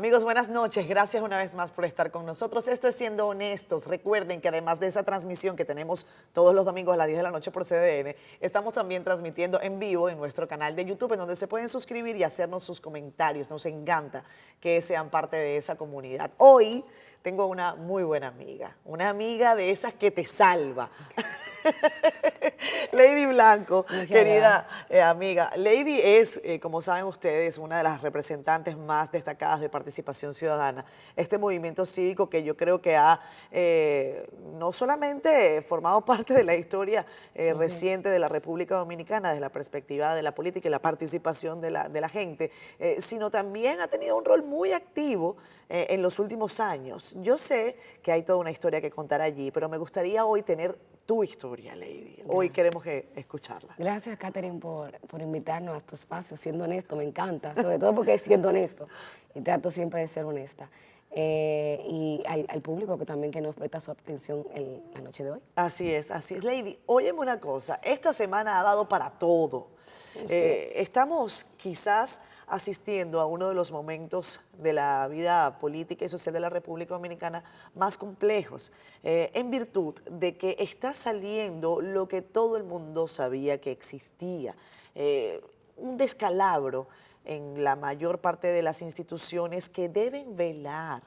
Amigos, buenas noches. Gracias una vez más por estar con nosotros. Esto es Siendo Honestos. Recuerden que además de esa transmisión que tenemos todos los domingos a las 10 de la noche por CDN, estamos también transmitiendo en vivo en nuestro canal de YouTube, en donde se pueden suscribir y hacernos sus comentarios. Nos encanta que sean parte de esa comunidad. Hoy tengo una muy buena amiga, una amiga de esas que te salva. Lady Blanco, querida amiga. Lady es, como saben ustedes, una de las representantes más destacadas de Participación Ciudadana. Este movimiento cívico que yo creo que ha no solamente formado parte de la historia reciente de la República Dominicana desde la perspectiva de la política y la participación de la gente, sino también ha tenido un rol muy activo en los últimos años. Yo sé que hay toda una historia que contar allí, pero me gustaría hoy tener tu historia, Lady. Hoy queremos escucharla. Gracias, Catherine, por invitarnos a este espacio. Siendo honesto, me encanta, sobre todo porque es siendo honesto. Y trato siempre de ser honesta. Y al público que también que nos presta su atención en la noche de hoy. Así es, así es. Lady, óyeme una cosa. Esta semana ha dado para todo. Sí. Estamos quizás asistiendo a uno de los momentos de la vida política y social de la República Dominicana más complejos, en virtud de que está saliendo lo que todo el mundo sabía que existía, un descalabro en la mayor parte de las instituciones que deben velar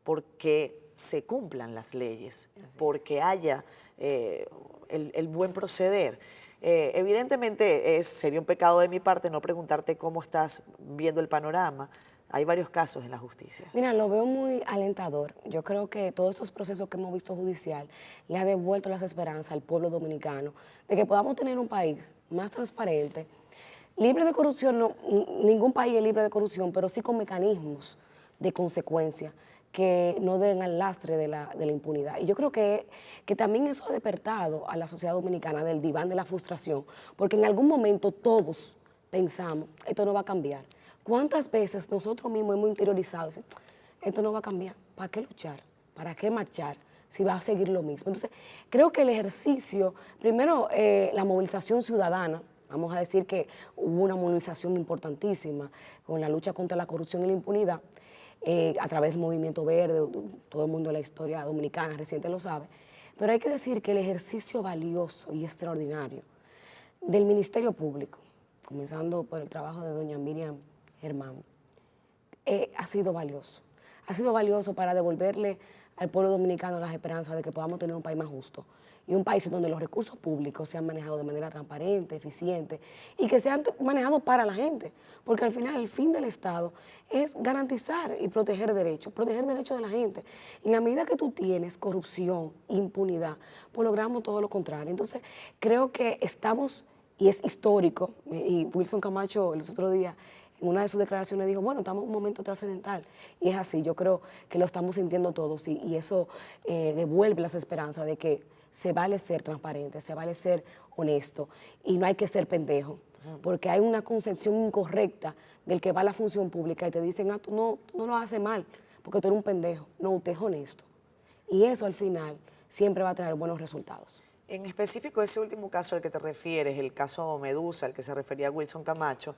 porque se cumplan las leyes, porque haya el buen proceder. Evidentemente sería un pecado de mi parte no preguntarte cómo estás viendo el panorama. Hay varios casos en la justicia. Mira, lo veo muy alentador. Yo creo que todos estos procesos que hemos visto judicial le ha devuelto las esperanzas al pueblo dominicano de que podamos tener un país más transparente, libre de corrupción. No, ningún país es libre de corrupción, pero sí con mecanismos de consecuencia que no den al lastre de la impunidad. Y yo creo que también eso ha despertado a la sociedad dominicana del diván de la frustración, porque en algún momento todos pensamos, esto no va a cambiar. ¿Cuántas veces nosotros mismos hemos interiorizado, esto no va a cambiar? ¿Para qué luchar? ¿Para qué marchar? Si va a seguir lo mismo. Entonces, creo que el ejercicio, primero la movilización ciudadana, vamos a decir que hubo una movilización importantísima con la lucha contra la corrupción y la impunidad, a través del Movimiento Verde, todo el mundo de la historia dominicana reciente lo sabe, pero hay que decir que el ejercicio valioso y extraordinario del Ministerio Público, comenzando por el trabajo de doña Miriam Germán, ha sido valioso para devolverle al pueblo dominicano las esperanzas de que podamos tener un país más justo y un país donde los recursos públicos sean manejados de manera transparente, eficiente y que sean manejados para la gente, porque al final el fin del Estado es garantizar y proteger derechos de la gente. Y en la medida que tú tienes corrupción, impunidad, pues logramos todo lo contrario. Entonces creo que estamos, y es histórico, y Wilson Camacho los otros días en una de sus declaraciones dijo, bueno, estamos en un momento trascendental. Y es así, yo creo que lo estamos sintiendo todos y eso devuelve las esperanzas de que se vale ser transparente, se vale ser honesto y no hay que ser pendejo, porque hay una concepción incorrecta del que va a la función pública y te dicen, tú no lo haces mal, porque tú eres un pendejo. No, usted es honesto. Y eso al final siempre va a traer buenos resultados. En específico, ese último caso al que te refieres, el caso Medusa, al que se refería Wilson Camacho,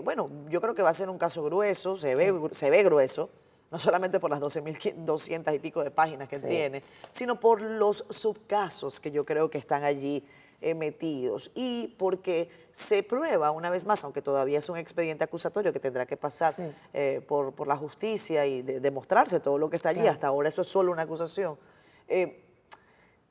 bueno, yo creo que va a ser un caso grueso, se ve grueso, no solamente por las 12.200 y pico de páginas que tiene, sino por los subcasos que yo creo que están allí metidos y porque se prueba una vez más, aunque todavía es un expediente acusatorio que tendrá que pasar por la justicia y demostrarse todo lo que está allí, hasta ahora eso es solo una acusación.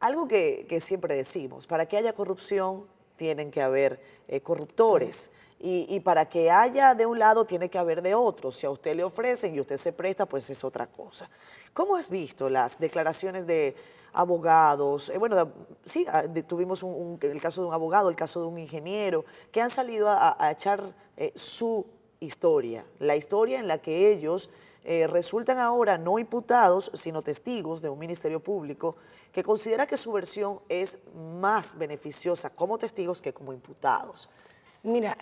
Algo que siempre decimos, para que haya corrupción tienen que haber corruptores. Y para que haya de un lado tiene que haber de otro. Si a usted le ofrecen y usted se presta, pues es otra cosa. ¿Cómo has visto las declaraciones de abogados? Bueno, sí, tuvimos el caso de un abogado, el caso de un ingeniero, que han salido a echar su historia, la historia en la que ellos resultan ahora no imputados, sino testigos de un ministerio público que considera que su versión es más beneficiosa como testigos que como imputados. Mira,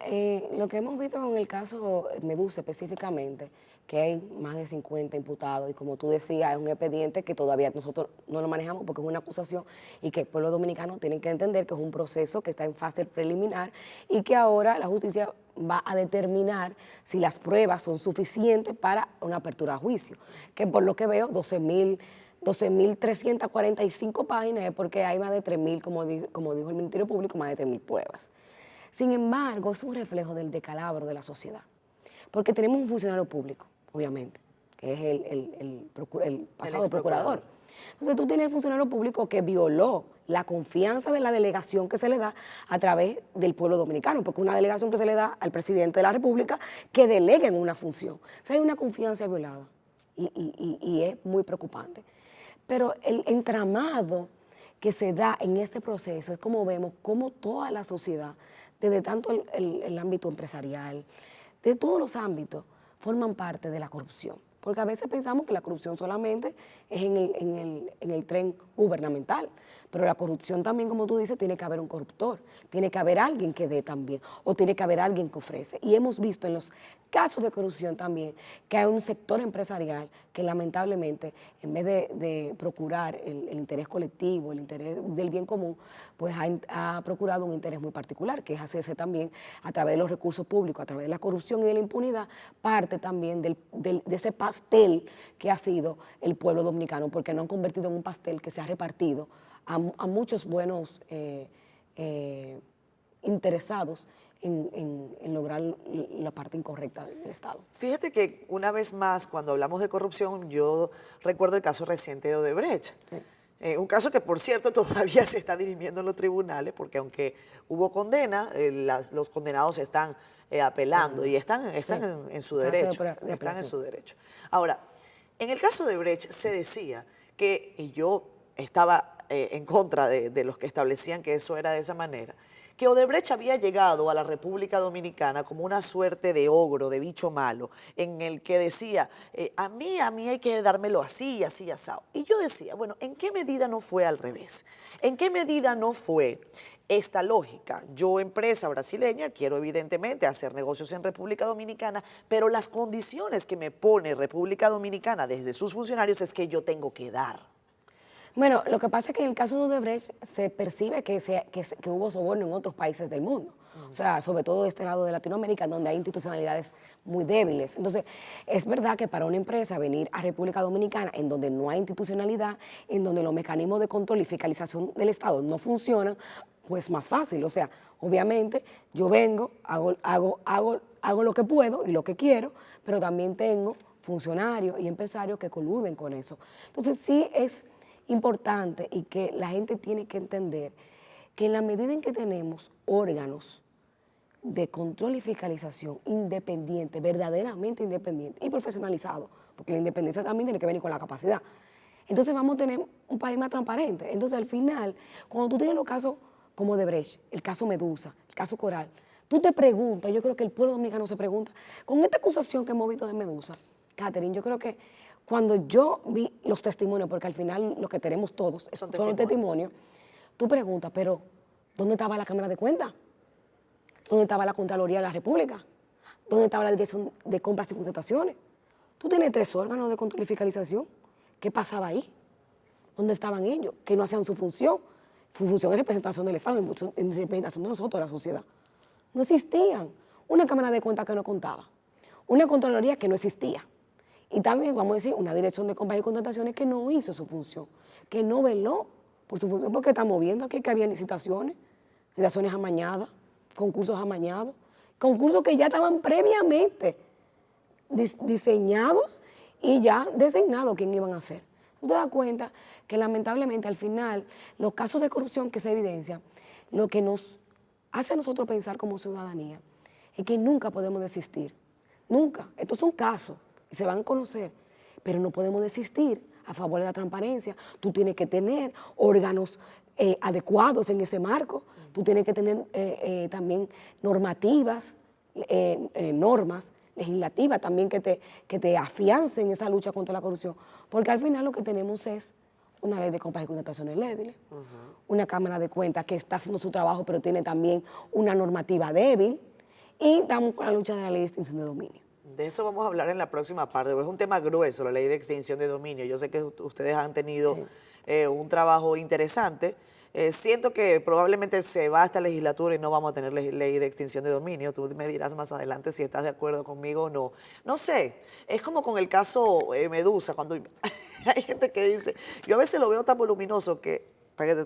lo que hemos visto con el caso Medusa específicamente, que hay más de 50 imputados y como tú decías, es un expediente que todavía nosotros no lo manejamos porque es una acusación y que el pueblo dominicano tiene que entender que es un proceso que está en fase preliminar y que ahora la justicia va a determinar si las pruebas son suficientes para una apertura a juicio, que por lo que veo 12.345 páginas es porque hay más de 3.000, como dijo el Ministerio Público, más de 3.000 pruebas. Sin embargo, es un reflejo del descalabro de la sociedad, porque tenemos un funcionario público, obviamente, que es el pasado procurador. Entonces tú tienes el funcionario público que violó la confianza de la delegación que se le da a través del pueblo dominicano, porque una delegación que se le da al presidente de la República que delega en una función. O sea, hay una confianza violada y es muy preocupante. Pero el entramado que se da en este proceso es como vemos cómo toda la sociedad, desde tanto el ámbito empresarial, de todos los ámbitos, forman parte de la corrupción. Porque a veces pensamos que la corrupción solamente es en el tren gubernamental, pero la corrupción también, como tú dices, tiene que haber un corruptor, tiene que haber alguien que dé también, o tiene que haber alguien que ofrece. Y hemos visto en los casos de corrupción también que hay un sector empresarial que lamentablemente, en vez de procurar el interés colectivo, el interés del bien común, pues ha procurado un interés muy particular, que es hacerse también a través de los recursos públicos, a través de la corrupción y de la impunidad, parte también de ese pastel que ha sido el pueblo dominicano, porque no han convertido en un pastel que se ha repartido a muchos buenos interesados en lograr la parte incorrecta del Estado. Fíjate que una vez más, cuando hablamos de corrupción, yo recuerdo el caso reciente de Odebrecht. Sí. Un caso que, por cierto, todavía se está dirimiendo en los tribunales, porque aunque hubo condena, los condenados están apelando y están sí. en su derecho. Están en su derecho. Ahora, en el caso de Odebrecht se decía que, y yo estaba en contra de los que establecían que eso era de esa manera, que Odebrecht había llegado a la República Dominicana como una suerte de ogro, de bicho malo, en el que decía, a mí hay que dármelo así, así, asado. Y yo decía, bueno, ¿en qué medida no fue al revés? ¿En qué medida no fue esta lógica? Yo, empresa brasileña, quiero evidentemente hacer negocios en República Dominicana, pero las condiciones que me pone República Dominicana desde sus funcionarios es que yo tengo que dar. Bueno, lo que pasa es que en el caso de Odebrecht se percibe que hubo soborno en otros países del mundo. O sea, sobre todo de este lado de Latinoamérica, donde hay institucionalidades muy débiles. Entonces, es verdad que para una empresa venir a República Dominicana, en donde no hay institucionalidad, en donde los mecanismos de control y fiscalización del Estado no funcionan, pues más fácil. O sea, obviamente yo vengo, hago lo que puedo y lo que quiero, pero también tengo funcionarios y empresarios que coluden con eso. Entonces, sí es importante y que la gente tiene que entender que en la medida en que tenemos órganos de control y fiscalización independientes, verdaderamente independientes y profesionalizados, porque la independencia también tiene que venir con la capacidad, entonces vamos a tener un país más transparente. Entonces al final, cuando tú tienes los casos como Odebrecht, el caso Medusa, el caso Coral, tú te preguntas, yo creo que el pueblo dominicano se pregunta, con esta acusación que hemos visto de Medusa, Catherine, yo creo que cuando yo vi los testimonios, porque al final lo que tenemos todos son los testimonios, tú preguntas, pero ¿dónde estaba la Cámara de Cuentas? ¿Dónde estaba la Contraloría de la República? ¿Dónde estaba la Dirección de Compras y Contrataciones? Tú tienes 3 órganos de control y fiscalización. ¿Qué pasaba ahí? ¿Dónde estaban ellos? Que no hacían su función. Su función es representación del Estado, en representación de nosotros, de la sociedad. No existían. Una Cámara de Cuentas que no contaba. Una Contraloría que no existía. Y también, vamos a decir, una Dirección de Compras y Contrataciones que no hizo su función, que no veló por su función, porque estamos viendo aquí que había licitaciones amañadas, concursos amañados, concursos que ya estaban previamente diseñados y ya designados quién iban a hacer. Tú te das cuenta que lamentablemente al final los casos de corrupción que se evidencian, lo que nos hace a nosotros pensar como ciudadanía es que nunca podemos desistir, nunca. Estos son casos y se van a conocer, pero no podemos desistir a favor de la transparencia. Tú tienes que tener órganos adecuados en ese marco, tú tienes que tener también normativas, normas legislativas también que te afiancen esa lucha contra la corrupción, porque al final lo que tenemos es una ley de compras y contrataciones débiles, una Cámara de Cuentas que está haciendo su trabajo, pero tiene también una normativa débil, y estamos con la lucha de la ley de extinción de dominio. De eso vamos a hablar en la próxima parte. Es un tema grueso, la ley de extinción de dominio. Yo sé que ustedes han tenido un trabajo interesante Siento que probablemente se va a esta legislatura y no vamos a tener ley de extinción de dominio. Tú me dirás más adelante si estás de acuerdo conmigo o no. No sé, es como con el caso Medusa, cuando hay gente que dice, yo a veces lo veo tan voluminoso que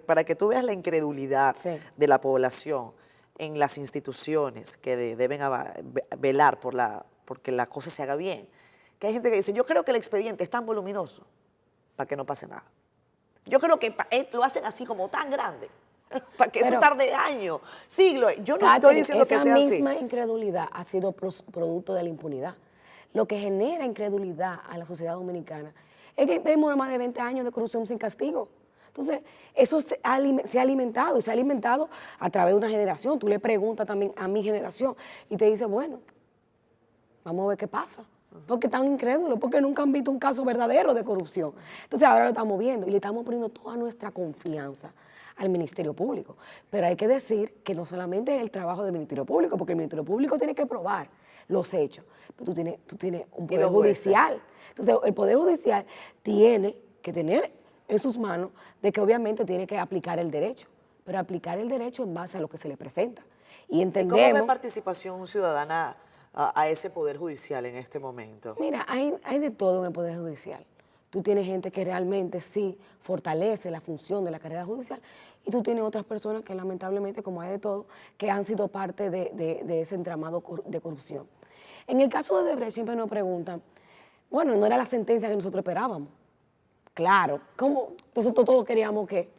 para que tú veas la incredulidad Sí. de la población en las instituciones que deben velar porque la cosa se haga bien. Que hay gente que dice, yo creo que el expediente es tan voluminoso para que no pase nada. Yo creo que lo hacen así como tan grande, para que eso Pero, tarde años, siglos. Yo no Catherine, estoy diciendo que esa sea así. misma incredulidad ha sido producto de la impunidad. Lo que genera incredulidad a la sociedad dominicana es que tenemos más de 20 años de corrupción sin castigo. Entonces, eso se ha alimentado y se ha alimentado a través de una generación. Tú le preguntas también a mi generación y te dice, bueno, vamos a ver qué pasa. Porque están incrédulos, porque nunca han visto un caso verdadero de corrupción. Entonces ahora lo estamos viendo y le estamos poniendo toda nuestra confianza al Ministerio Público. Pero hay que decir que no solamente es el trabajo del Ministerio Público, porque el Ministerio Público tiene que probar los hechos, pero tú tienes un poder los jueces. judicial. Entonces el Poder Judicial tiene que tener en sus manos de que obviamente tiene que aplicar el derecho, pero aplicar el derecho en base a lo que se le presenta. Y ¿Y entendemos... cómo ve participación ciudadana a ese Poder Judicial en este momento? Mira, hay de todo en el Poder Judicial. Tú tienes gente que realmente sí fortalece la función de la carrera judicial y tú tienes otras personas que lamentablemente, como hay de todo, que han sido parte de ese entramado de corrupción. En el caso de Odebrecht siempre nos preguntan, bueno, no era la sentencia que nosotros esperábamos. Claro, ¿cómo? Nosotros todos queríamos que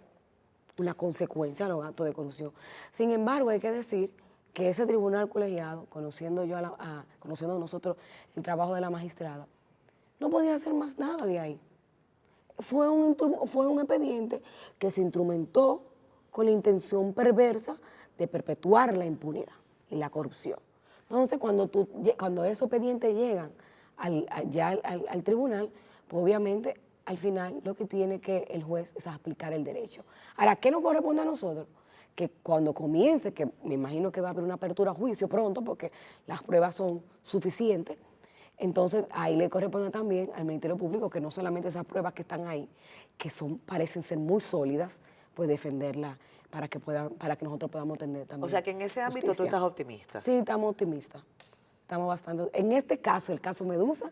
una consecuencia a los actos de corrupción. Sin embargo, hay que decir que ese tribunal colegiado, conociendo nosotros el trabajo de la magistrada, no podía hacer más nada de ahí. Fue un expediente que se instrumentó con la intención perversa de perpetuar la impunidad y la corrupción. Entonces, cuando esos expedientes llegan al tribunal, pues obviamente al final lo que tiene que el juez es aplicar el derecho. Ahora, ¿qué nos corresponde a nosotros? Que cuando comience, que me imagino que va a haber una apertura a juicio pronto porque las pruebas son suficientes, entonces ahí le corresponde también al Ministerio Público que no solamente esas pruebas que están ahí, que parecen ser muy sólidas, pues defenderlas para que nosotros podamos tener también. O sea que en ese ámbito justicia. tú estás optimista. Sí, estamos optimistas. Estamos bastante. En este caso, el caso Medusa,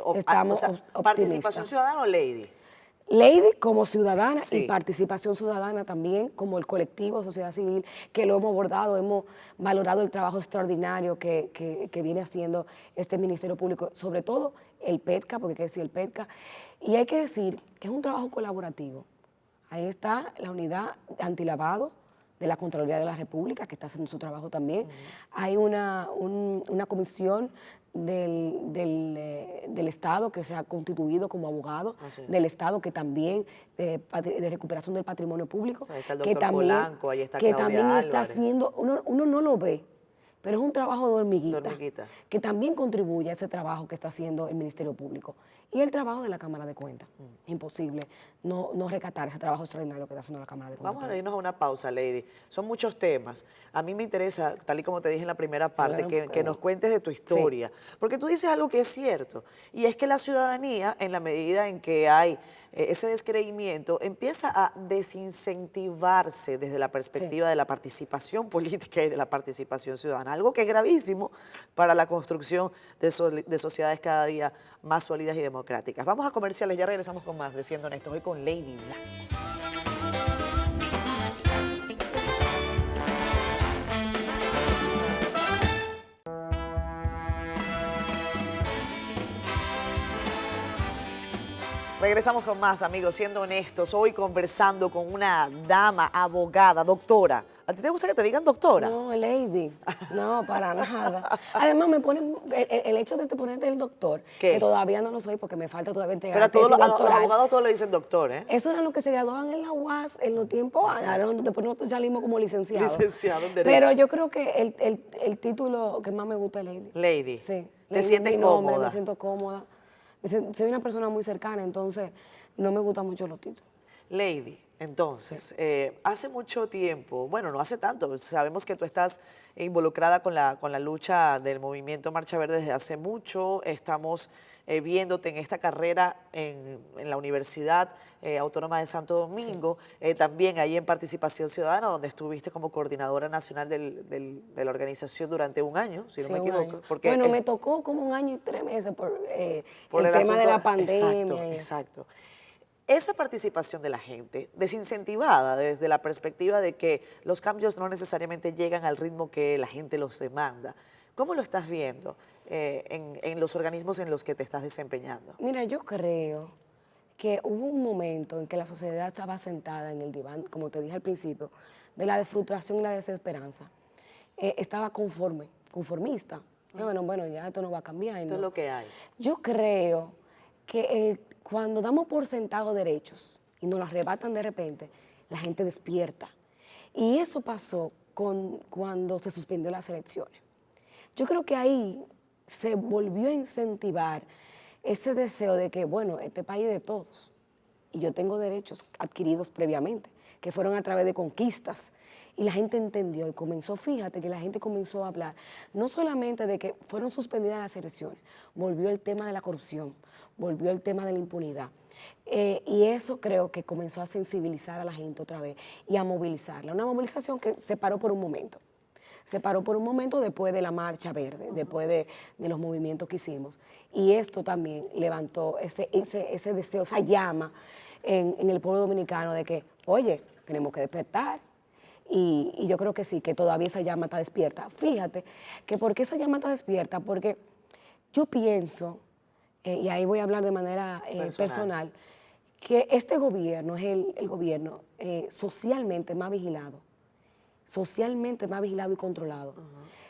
O estamos sea, optimistas. ¿participación ciudadana o Lady? Lady como ciudadana Sí. y participación ciudadana también como el colectivo sociedad civil que lo hemos abordado, hemos valorado el trabajo extraordinario que viene haciendo este Ministerio Público, sobre todo el PETCA, porque hay que decir el PETCA, y hay que decir que es un trabajo colaborativo. Ahí está la unidad antilavado de la Contraloría de la República, que está haciendo su trabajo también. Hay una comisión del Estado que se ha constituido como abogado del Estado, que también de recuperación del patrimonio público, Ahí está el que doctor también, Polanco, ahí está que Claudia también está Álvarez. haciendo, uno no lo ve, pero es un trabajo de hormiguita, De hormiguita. que también contribuye a ese trabajo que está haciendo el Ministerio Público. Y el trabajo de la Cámara de Cuentas. Es imposible no rescatar ese trabajo extraordinario que está haciendo la Cámara de Cuentas. Vamos a irnos a una pausa, Lady. Son muchos temas. A mí me interesa, tal y como te dije en la primera parte, que nos cuentes de tu historia. Porque tú dices algo que es cierto, y es que la ciudadanía, en la medida en que hay ese descreimiento, empieza a desincentivarse desde la perspectiva de la participación política y de la participación ciudadana. Algo que es gravísimo para la construcción de sociedades cada día más sólidas y democráticas. Vamos a comerciales, ya regresamos con más de Siendo Honestos, hoy con Lady Blanco. Regresamos con más, amigos, Siendo Honestos, hoy conversando con una dama, abogada, doctora. ¿A ti te gusta que te digan doctora? No, Lady, no, para nada. Además, me ponen el hecho de ponerte el doctor, ¿Qué? que todavía no lo soy porque me falta todavía entregar Pero a todos tesis los doctoral. abogados todos le dicen doctor, ¿eh? Eso era lo que se graduaban en la UAS en los tiempos, ahora después nosotros salimos como licenciados. Licenciado en Derecho. Pero yo creo que el título que más me gusta es Lady. Lady. Sí. ¿Te Lady sientes es mi nombre, cómoda? Me siento cómoda. Soy una persona muy cercana, entonces no me gustan mucho los títulos. Lady, Entonces, hace mucho tiempo, bueno, no hace tanto, sabemos que tú estás involucrada con la lucha del movimiento Marcha Verde desde hace mucho, estamos viéndote en esta carrera en la Universidad Autónoma de Santo Domingo, también ahí en Participación Ciudadana, donde estuviste como coordinadora nacional de la organización durante un año, si no Sí, me un equivoco. año. Porque, Bueno, me tocó como 1 año y 3 meses por el tema de asunto, la pandemia. exacto, Y eso. exacto. Esa participación de la gente, desincentivada desde la perspectiva de que los cambios no necesariamente llegan al ritmo que la gente los demanda, ¿cómo lo estás viendo en los organismos en los que te estás desempeñando? Mira, yo creo que hubo un momento en que la sociedad estaba sentada en el diván, como te dije al principio, de la frustración y la desesperanza. Estaba conformista. Bueno, ya esto no va a cambiar. Esto es lo que hay. Yo creo que cuando damos por sentado derechos y nos los arrebatan de repente, la gente despierta. Y eso pasó cuando se suspendió las elecciones. Yo creo que ahí se volvió a incentivar ese deseo de que, bueno, este país es de todos y yo tengo derechos adquiridos previamente, que fueron a través de conquistas. Y la gente entendió y comenzó, fíjate que la gente comenzó a hablar, no solamente de que fueron suspendidas las elecciones, volvió el tema de la corrupción, volvió el tema de la impunidad. Y eso creo que comenzó a sensibilizar a la gente otra vez y a movilizarla. Una movilización que se paró por un momento. Se paró por un momento después de la Marcha Verde, después de los movimientos que hicimos. Y esto también levantó ese deseo, esa llama en el pueblo dominicano de que, oye, tenemos que despertar. Y yo creo que sí, que todavía esa llama está despierta. Fíjate que ¿por qué esa llama está despierta? Porque yo pienso, y ahí voy a hablar de manera personal, que este gobierno es el gobierno socialmente más vigilado y controlado.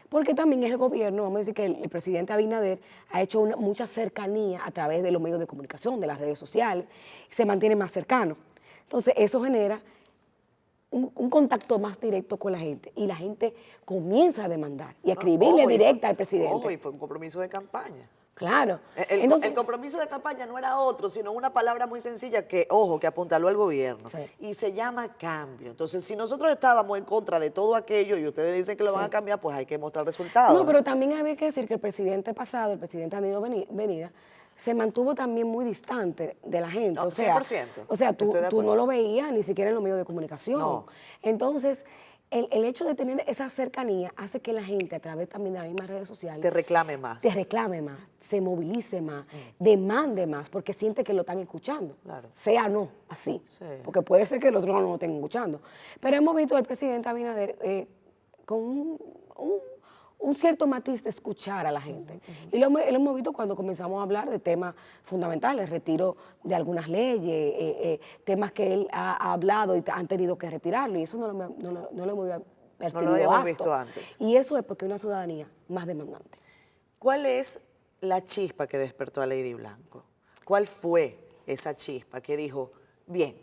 Porque también es el gobierno, vamos a decir que el presidente Abinader ha hecho mucha cercanía a través de los medios de comunicación, de las redes sociales, y se mantiene más cercano. Entonces eso genera un contacto más directo con la gente y la gente comienza a demandar y a escribirle directa al presidente. Ojo, y fue un compromiso de campaña. Claro. El compromiso de campaña no era otro, sino una palabra muy sencilla que, ojo, que apuntaló al gobierno. Sí. Y se llama cambio. Entonces, si nosotros estábamos en contra de todo aquello y ustedes dicen que lo van a cambiar, pues hay que mostrar resultados. No, pero también hay que decir que el presidente pasado, el presidente Danilo Venida, se mantuvo también muy distante de la gente. No, 100%. O sea, tú Estoy de acuerdo. no lo veías ni siquiera en los medios de comunicación. No. Entonces, el hecho de tener esa cercanía hace que la gente, a través también de las mismas redes sociales, Te reclame más. se movilice más, demande más, porque siente que lo están escuchando. Claro. Sea no, así. Sí. Porque puede ser que el otro no lo estén escuchando. Pero hemos visto al presidente Abinader con un cierto matiz de escuchar a la gente. Y lo hemos visto cuando comenzamos a hablar de temas fundamentales, retiro de algunas leyes, temas que él ha hablado y han tenido que retirarlo, y eso no lo hemos percibido. No lo habíamos visto antes. Y eso es porque hay una ciudadanía más demandante. ¿Cuál es la chispa que despertó a Lady Blanco? ¿Cuál fue esa chispa que dijo, bien,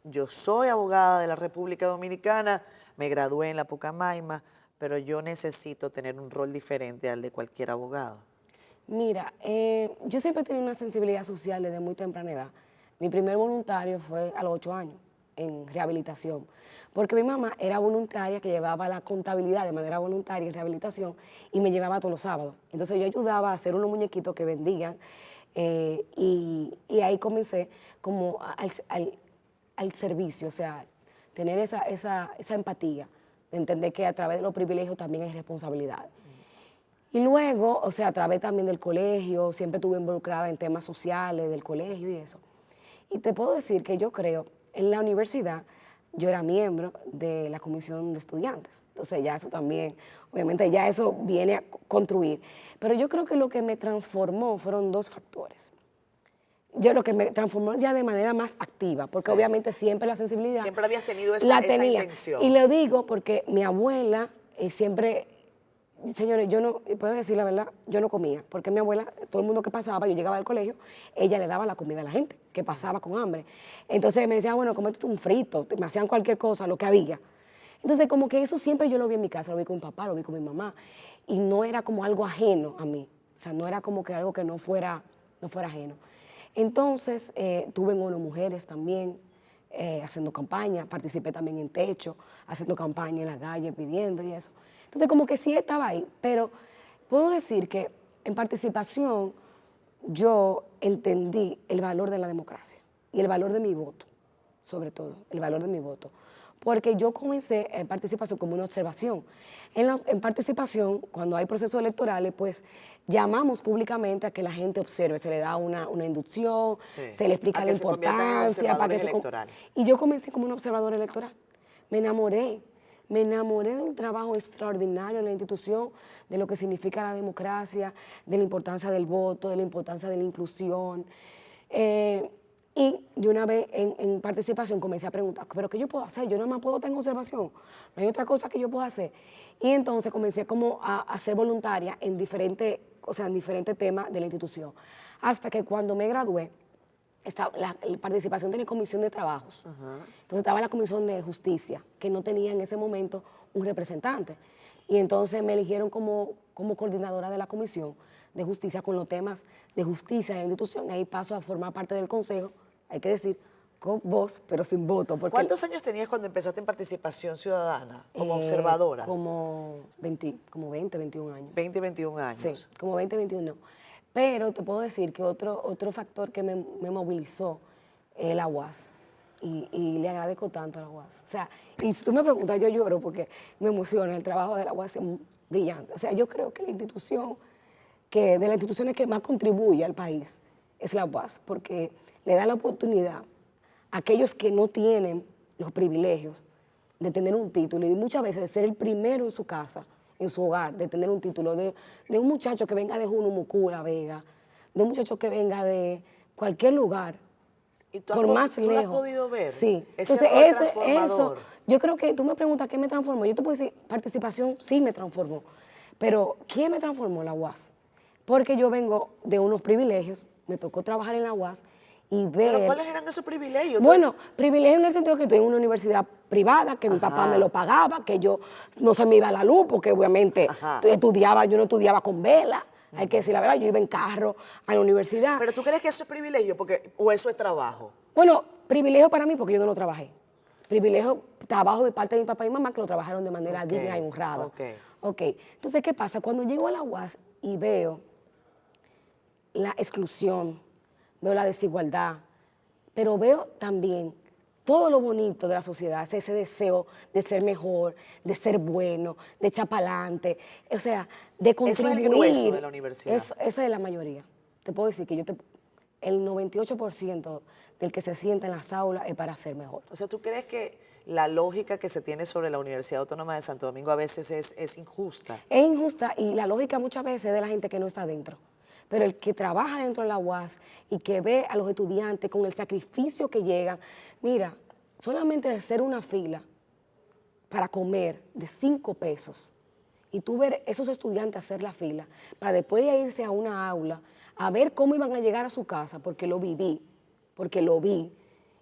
yo soy abogada de la República Dominicana, me gradué en la Pucamaima, pero yo necesito tener un rol diferente al de cualquier abogado? Mira, yo siempre he tenido una sensibilidad social desde muy temprana edad. Mi primer voluntario fue a los 8 años, en rehabilitación, porque mi mamá era voluntaria que llevaba la contabilidad de manera voluntaria en rehabilitación y me llevaba todos los sábados. Entonces yo ayudaba a hacer unos muñequitos que vendían y ahí comencé como al servicio, o sea, tener esa empatía, de entender que a través de los privilegios también hay responsabilidad. Y luego, o sea, a través también del colegio, siempre estuve involucrada en temas sociales del colegio y eso. Y te puedo decir que yo creo, en la universidad, yo era miembro de la comisión de estudiantes. Entonces ya eso también, obviamente ya eso viene a construir. Pero yo creo que lo que me transformó fueron 2 factores. Lo que me transformó ya de manera más activa, porque obviamente siempre la sensibilidad... Siempre habías tenido esa intención. Y lo digo porque mi abuela siempre... Señores, yo no, puedo decir la verdad, yo no comía, porque mi abuela, todo el mundo que pasaba, yo llegaba del colegio, ella le daba la comida a la gente que pasaba con hambre. Entonces me decía, bueno, comete un frito, me hacían cualquier cosa, lo que había. Entonces como que eso siempre yo lo vi en mi casa, lo vi con mi papá, lo vi con mi mamá, y no era como algo ajeno a mí, o sea, no era como que algo que no fuera ajeno. Entonces tuve en ONU Mujeres también, haciendo campaña, participé también en techo, haciendo campaña en la calle, pidiendo y eso. Entonces, como que sí estaba ahí, pero puedo decir que en participación yo entendí el valor de la democracia y el valor de mi voto, sobre todo, el valor de mi voto. Porque yo comencé en participación como una observación. En participación, cuando hay procesos electorales, pues llamamos públicamente a que la gente observe, se le da una inducción, se le explica la importancia. Y yo comencé como una observadora electoral. Me enamoré de un trabajo extraordinario en la institución, de lo que significa la democracia, de la importancia del voto, de la importancia de la inclusión. Y de una vez en participación comencé a preguntar, ¿pero qué yo puedo hacer? Yo nada más puedo tener observación, no hay otra cosa que yo pueda hacer. Y entonces comencé como a ser voluntaria en diferentes temas de la institución. Hasta que cuando me gradué, la participación tenía comisión de trabajos. Entonces estaba la comisión de justicia, que no tenía en ese momento un representante. Y entonces me eligieron como coordinadora de la comisión de justicia con los temas de justicia de la institución. Ahí paso a formar parte del consejo, hay que decir, con voz, pero sin voto. ¿Cuántos años tenías cuando empezaste en participación ciudadana, como observadora? Como 20, 21 años. 20, 21 años. Sí, como 20, 21. Pero te puedo decir que otro factor que me movilizó es la UAS. Y le agradezco tanto a la UAS. O sea, y si tú me preguntas, yo lloro porque me emociona. El trabajo de la UAS es brillante. O sea, yo creo que de las instituciones que más contribuye al país es la UAS, porque le da la oportunidad a aquellos que no tienen los privilegios de tener un título y muchas veces de ser el primero en su casa, en su hogar, de tener un título de un muchacho que venga de Junumucú, La Vega, de un muchacho que venga de cualquier lugar, ¿Y por más lejos. ¿Tú lo has podido ver? Sí. Entonces, eso, yo creo que tú me preguntas qué me transformó. Yo te puedo decir, participación sí me transformó, pero ¿quién me transformó? La UAS. Porque yo vengo de unos privilegios, me tocó trabajar en la UAS y ver... ¿Pero cuáles eran esos privilegios? Bueno, privilegios en el sentido que estoy en una universidad privada, que mi papá me lo pagaba, que yo no se me iba la luz, porque obviamente yo no estudiaba con vela, hay que decir la verdad, yo iba en carro a la universidad. ¿Pero tú crees que eso es privilegio o eso es trabajo? Bueno, privilegio para mí porque yo no lo trabajé. Privilegio, trabajo de parte de mi papá y mamá que lo trabajaron de manera digna y honrada. Entonces, ¿qué pasa? Cuando llego a la UAS y veo la exclusión, veo la desigualdad, pero veo también todo lo bonito de la sociedad, ese deseo de ser mejor, de ser bueno, de echar para adelante, o sea, de contribuir. Eso es el grueso de la universidad. Esa es la mayoría. Te puedo decir que el 98% del que se sienta en las aulas es para ser mejor. O sea, ¿tú crees que la lógica que se tiene sobre la Universidad Autónoma de Santo Domingo a veces es injusta? Es injusta y la lógica muchas veces es de la gente que no está dentro. Pero el que trabaja dentro de la UAS y que ve a los estudiantes con el sacrificio que llegan, mira, solamente hacer una fila para comer de 5 pesos y tú ver esos estudiantes hacer la fila para después de irse a una aula a ver cómo iban a llegar a su casa, porque lo vi,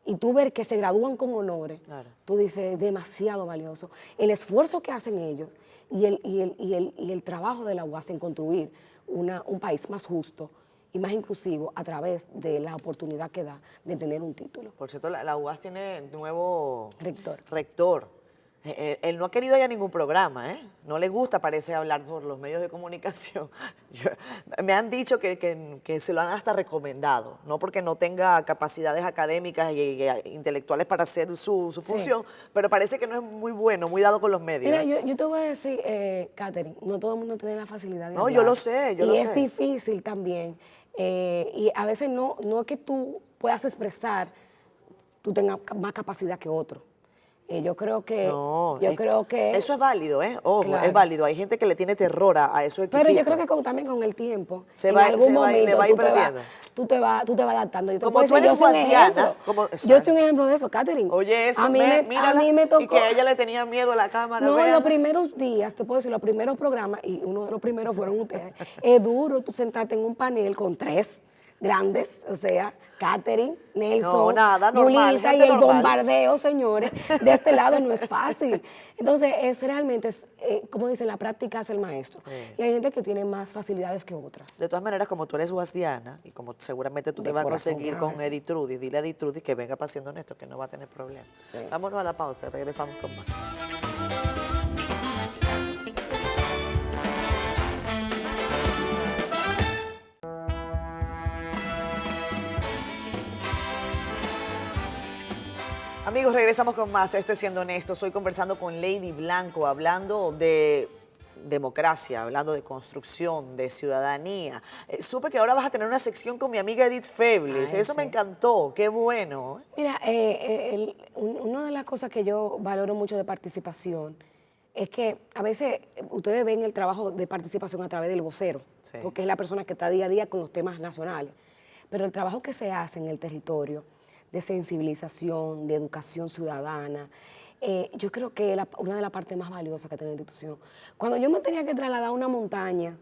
y tú ver que se gradúan con honores, tú dices, demasiado valioso. El esfuerzo que hacen ellos y el trabajo de la UAS en construir un país más justo y más inclusivo a través de la oportunidad que da de tener un título. Por cierto, la UAS tiene nuevo rector. Él no ha querido ir a ningún programa, ¿eh? No le gusta, parece, hablar por los medios de comunicación. Me han dicho que se lo han hasta recomendado, no porque no tenga capacidades académicas y intelectuales para hacer su función, pero parece que no es muy bueno, muy dado con los medios. Mira, yo te voy a decir, Catherine, no todo el mundo tiene la facilidad de hablar. Yo lo sé, Y es difícil también, y a veces no es que tú puedas expresar, tú tengas más capacidad que otro. Yo creo que... Eso es válido, ¿eh? Ojo, claro. Es válido. Hay gente que le tiene terror a esos equipitos. Pero yo creo que también con el tiempo, le va a ir perdiendo. Tú te vas adaptando. Como tú eres guastiana. Yo soy un ejemplo de eso, Catherine. Oye, eso, a mí me tocó. Y que a ella le tenía miedo a la cámara. No, los primeros días, te puedo decir, los primeros programas, y uno de los primeros fueron ustedes, es duro tú sentarte en un panel con 3 grandes, o sea, Catherine, Nelson, No, nada, normal, Yulisa y gente el normal. bombardeo, señores, de este lado no es fácil. Entonces, es realmente, como dicen, la práctica hace el maestro. Sí. Y hay gente que tiene más facilidades que otras. De todas maneras, como tú eres guasdiana y como seguramente tú te De vas a corazón, conseguir claro con que sí. Edith Trudy, dile a Edith Trudy que venga para Siendo Honesto, que no va a tener problemas. Sí. Vámonos a la pausa, regresamos con más. Amigos, regresamos con más. Esto es Siendo Honesto. Estoy conversando con Lady Blanco, hablando de democracia, hablando de construcción, de ciudadanía. Supe que ahora vas a tener una sección con mi amiga Edith Febles. Ay, Eso me sí. encantó. Qué bueno. Mira, una de las cosas que yo valoro mucho de participación es que a veces ustedes ven el trabajo de participación a través del vocero, Sí. porque es la persona que está día a día con los temas nacionales. Pero el trabajo que se hace en el territorio de sensibilización, de educación ciudadana, yo creo que es una de las partes más valiosas que tiene la institución. Cuando yo me tenía que trasladar a una montaña,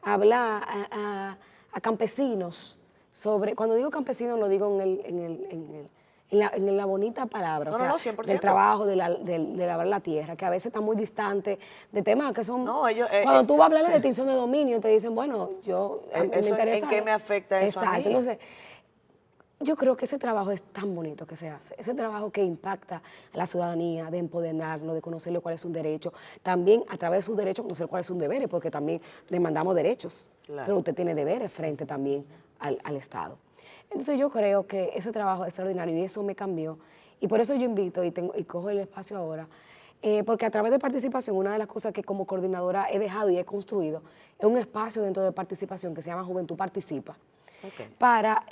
a hablar a campesinos sobre, cuando digo campesinos lo digo en la bonita palabra, No, o sea, no, 100%. del trabajo, de lavar la tierra, que a veces está muy distante de temas que son... No, ellos, cuando tú vas a hablar de extinción de dominio, te dicen, bueno, me eso, interesa... ¿en qué me afecta eso a mí? Exacto, entonces... Yo creo que ese trabajo es tan bonito que se hace, ese trabajo que impacta a la ciudadanía, de empoderarlo, de conocerle cuál es un derecho, también a través de sus derechos conocer cuáles son deberes, porque también demandamos derechos, Claro. pero usted tiene deberes frente también al Estado. Entonces yo creo que ese trabajo es extraordinario y eso me cambió, y por eso yo invito y cojo el espacio ahora, porque a través de participación, una de las cosas que como coordinadora he dejado y he construido es un espacio dentro de participación que se llama Juventud Participa. Ok. Para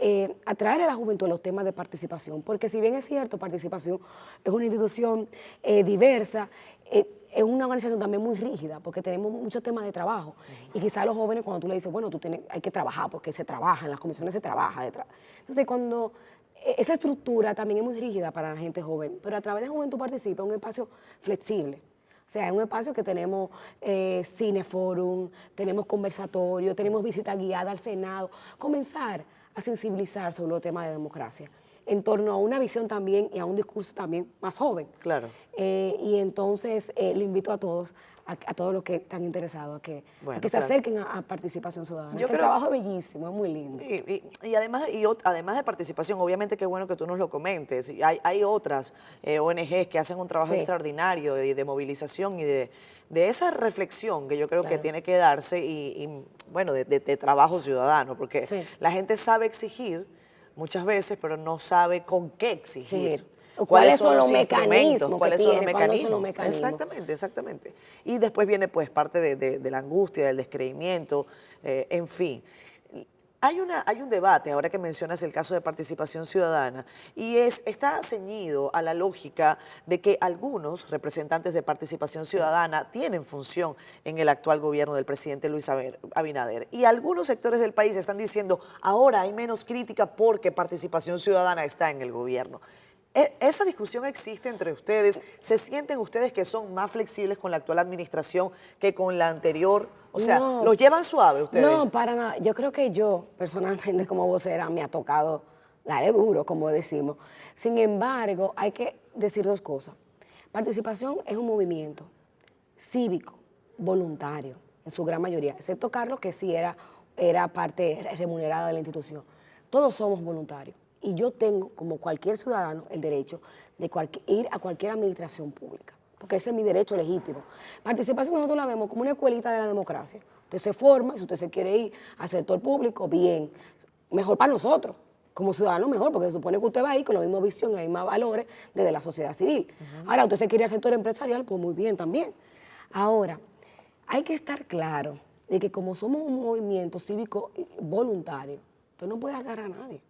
atraer a la juventud a los temas de participación, porque si bien es cierto, participación es una institución diversa, es una organización también muy rígida, porque tenemos muchos temas de trabajo, y quizás los jóvenes cuando tú le dices, bueno, hay que trabajar, porque se trabaja, en las comisiones se trabaja. Entonces, cuando esa estructura también es muy rígida para la gente joven, pero a través de Juventud Participa es un espacio flexible. O sea, es un espacio que tenemos cineforum, tenemos conversatorio, tenemos visita guiada al Senado. Comenzar a sensibilizar sobre los temas de democracia en torno a una visión también y a un discurso también más joven. Claro. Y entonces lo invito a todos los que están interesados, a que se claro. acerquen a participación ciudadana. Yo Que el creo- trabajo es bellísimo, es muy lindo. Y además de participación, obviamente qué bueno que tú nos lo comentes. Y hay otras ONGs que hacen un trabajo Sí. extraordinario de movilización y de esa reflexión que yo creo que Claro. tiene que darse bueno, de trabajo ciudadano, porque Sí. la gente sabe exigir muchas veces, pero no sabe con qué exigir. Sí. O cuáles son los instrumentos, mecanismos que cuáles son los tiene, cuáles son los mecanismos. mecanismos. Exactamente, exactamente. Y después viene pues parte de la angustia, del descreimiento, en fin. Hay un debate, ahora que mencionas el caso de participación ciudadana, y está ceñido a la lógica de que algunos representantes de participación ciudadana tienen función en el actual gobierno del presidente Luis Abinader. Y algunos sectores del país están diciendo, ahora hay menos crítica porque participación ciudadana está en el gobierno. ¿Esa discusión existe entre ustedes? ¿Se sienten ustedes que son más flexibles con la actual administración que con la anterior? O sea, No. ¿los llevan suave ustedes? No, para nada. Yo creo que yo, personalmente, como vocera, me ha tocado darle duro, como decimos. Sin embargo, hay que decir dos cosas. Participación es un movimiento cívico, voluntario, en su gran mayoría, excepto Carlos, que sí era parte remunerada de la institución. Todos somos voluntarios. Y yo tengo, como cualquier ciudadano, el derecho de ir a cualquier administración pública, porque ese es mi derecho legítimo. Participación nosotros la vemos como una escuelita de la democracia. Usted se forma y si usted se quiere ir al sector público, bien. Mejor para nosotros, como ciudadanos mejor, porque se supone que usted va ahí con la misma visión y los mismos valores desde la sociedad civil. Ahora, usted se quiere ir al sector empresarial, pues muy bien también. Ahora, hay que estar claro de que como somos un movimiento cívico voluntario, usted no puede agarrar a nadie.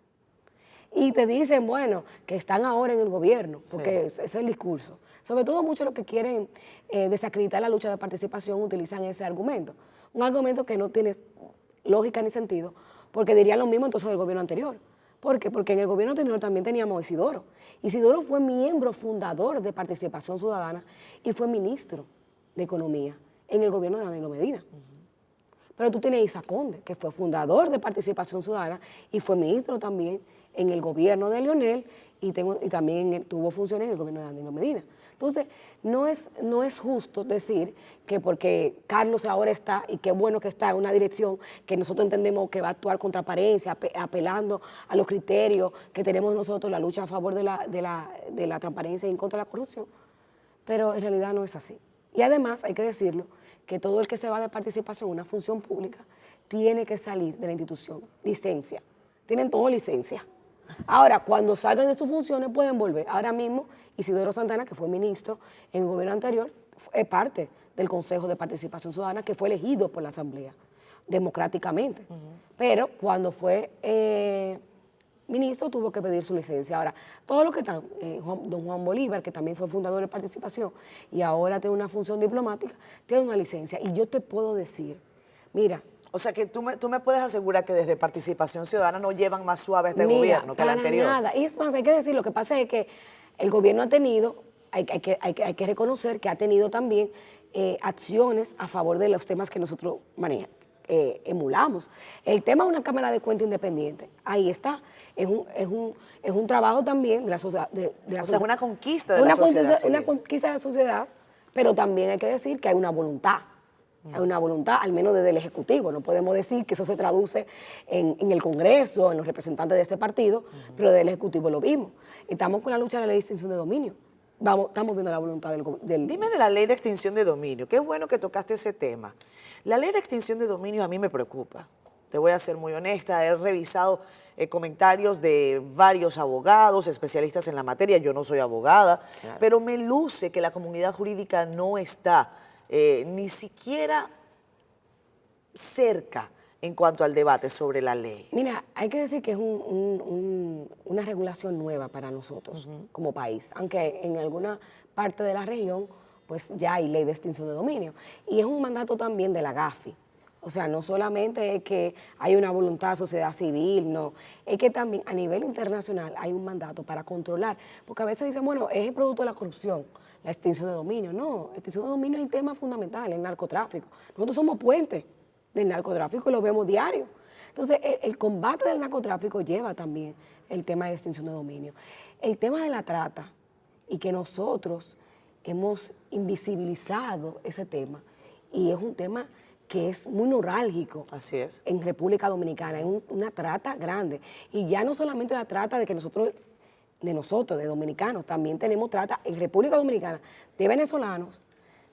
Y te dicen, bueno, que están ahora en el gobierno, porque ese es el discurso. Sobre todo muchos los que quieren desacreditar la lucha de participación utilizan ese argumento. Un argumento que no tiene lógica ni sentido, porque dirían lo mismo entonces del gobierno anterior. ¿Por qué? Porque en el gobierno anterior también teníamos a Isidoro. Isidoro fue miembro fundador de Participación Ciudadana y fue ministro de Economía en el gobierno de Danilo Medina. Pero tú tienes a Isa Conde, que fue fundador de Participación Ciudadana y fue ministro también en el gobierno de Leonel y también tuvo funciones en el gobierno de Danilo Medina. Entonces, no es justo decir que porque Carlos ahora está, y qué bueno que está en una dirección que nosotros entendemos que va a actuar con transparencia, apelando a los criterios que tenemos nosotros, la lucha a favor de la transparencia y en contra de la corrupción, pero en realidad no es así. Y además, hay que decirlo, que todo el que se va de participación en una función pública tiene que salir de la institución, licencia. Tienen todo licencia. Ahora, cuando salgan de sus funciones pueden volver. Ahora mismo, Isidoro Santana, que fue ministro en el gobierno anterior, es parte del Consejo de Participación Ciudadana que fue elegido por la Asamblea democráticamente. Pero cuando fue ministro tuvo que pedir su licencia. Ahora, todos los que están, don Juan Bolívar, que también fue fundador de Participación y ahora tiene una función diplomática, tiene una licencia. Y yo te puedo decir, mira... O sea, que tú me puedes asegurar que desde Participación Ciudadana no llevan más suave este gobierno que el anterior. Nada. Y es más, hay que decir, lo que pasa es que el gobierno ha tenido, hay que reconocer que ha tenido también acciones a favor de los temas que nosotros emulamos. El tema de una Cámara de Cuentas independiente, ahí está. Es un trabajo también de la sociedad. O sea, es una conquista de la sociedad civil. Una conquista de la sociedad, pero también hay que decir que hay una voluntad. Hay una voluntad, al menos desde el Ejecutivo. No podemos decir que eso se traduce en el Congreso, en los representantes de este partido, pero desde el Ejecutivo lo vimos. Estamos con la lucha de la ley de extinción de dominio. Estamos viendo la voluntad del... Dime de la ley de extinción de dominio. Qué bueno que tocaste ese tema. La ley de extinción de dominio a mí me preocupa. Te voy a ser muy honesta. He revisado comentarios de varios abogados, especialistas en la materia. Yo no soy abogada, claro, pero me luce que la comunidad jurídica no está ni siquiera cerca en cuanto al debate sobre la ley. Mira, hay que decir que es una regulación nueva para nosotros como país, aunque en alguna parte de la región pues ya hay ley de extinción de dominio. Y es un mandato también de la GAFI. O sea, no solamente es que hay una voluntad de sociedad civil, no, es que también a nivel internacional hay un mandato para controlar, porque a veces dicen, bueno, es el producto de la corrupción, la extinción de dominio. No, extinción de dominio es un tema fundamental, el narcotráfico. Nosotros somos puentes del narcotráfico y lo vemos diario. Entonces, el combate del narcotráfico lleva también el tema de la extinción de dominio. El tema de la trata, y que nosotros hemos invisibilizado ese tema, y es un tema que es muy neurálgico. Así es. En República Dominicana, es una trata grande. Y ya no solamente la trata de nosotros, de dominicanos, también tenemos trata en República Dominicana de venezolanos,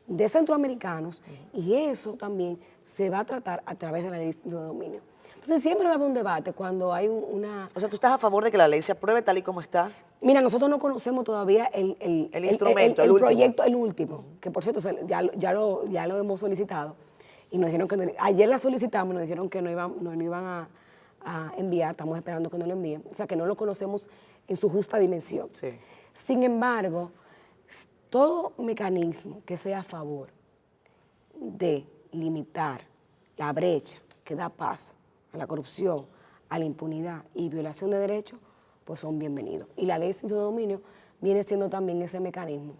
de centroamericanos, y eso también se va a tratar a través de la ley de dominio. Entonces siempre va a haber un debate cuando hay una... O sea, ¿tú estás a favor de que la ley se apruebe tal y como está? Mira, nosotros no conocemos todavía el instrumento, el proyecto, el último, que por cierto ya lo hemos solicitado, y nos dijeron que ayer la solicitamos, nos dijeron que no iban a enviar, estamos esperando que nos lo envíen, o sea que no lo conocemos en su justa dimensión. Sí. Sin embargo, todo mecanismo que sea a favor de limitar la brecha que da paso a la corrupción, a la impunidad y violación de derechos, pues son bienvenidos. Y la ley de extinción de dominio viene siendo también ese mecanismo,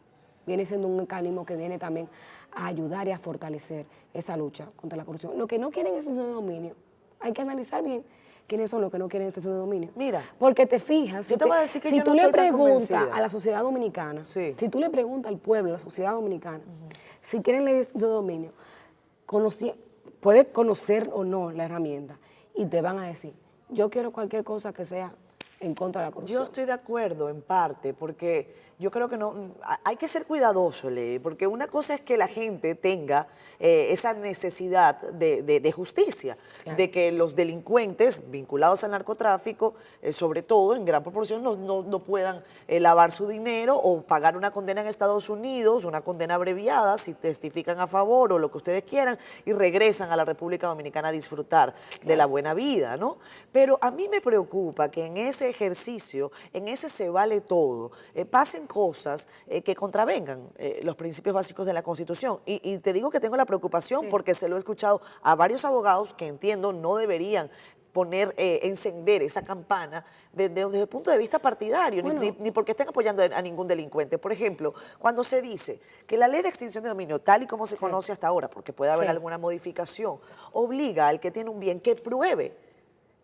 viene siendo un mecanismo que viene también a ayudar y a fortalecer esa lucha contra la corrupción. Los que no quieren extinción de dominio, hay que analizar bien quiénes son los que no quieren extinción de dominio. Mira, porque te fijas, si tú le preguntas a la sociedad dominicana, sí, si tú le preguntas al pueblo, a la sociedad dominicana, si quieren ley de extinción de dominio, puedes conocer o no la herramienta y te van a decir, yo quiero cualquier cosa que sea en contra de la corrupción. Yo estoy de acuerdo en parte, porque yo creo que hay que ser cuidadoso, Ley, porque una cosa es que la gente tenga esa necesidad de justicia, claro, de que los delincuentes vinculados al narcotráfico, sobre todo en gran proporción, no puedan lavar su dinero o pagar una condena en Estados Unidos, una condena abreviada, si testifican a favor o lo que ustedes quieran, y regresan a la República Dominicana a disfrutar, claro, de la buena vida, ¿no? Pero a mí me preocupa que en ese ejercicio, en ese se vale todo, pasen cosas que contravengan los principios básicos de la Constitución. Y te digo que tengo la preocupación, sí, porque se lo he escuchado a varios abogados que entiendo no deberían encender esa campana desde el punto de vista partidario, Bueno. ni porque estén apoyando a ningún delincuente. Por ejemplo, cuando se dice que la ley de extinción de dominio, tal y como se conoce hasta ahora, porque puede haber Sí. alguna modificación, obliga al que tiene un bien que pruebe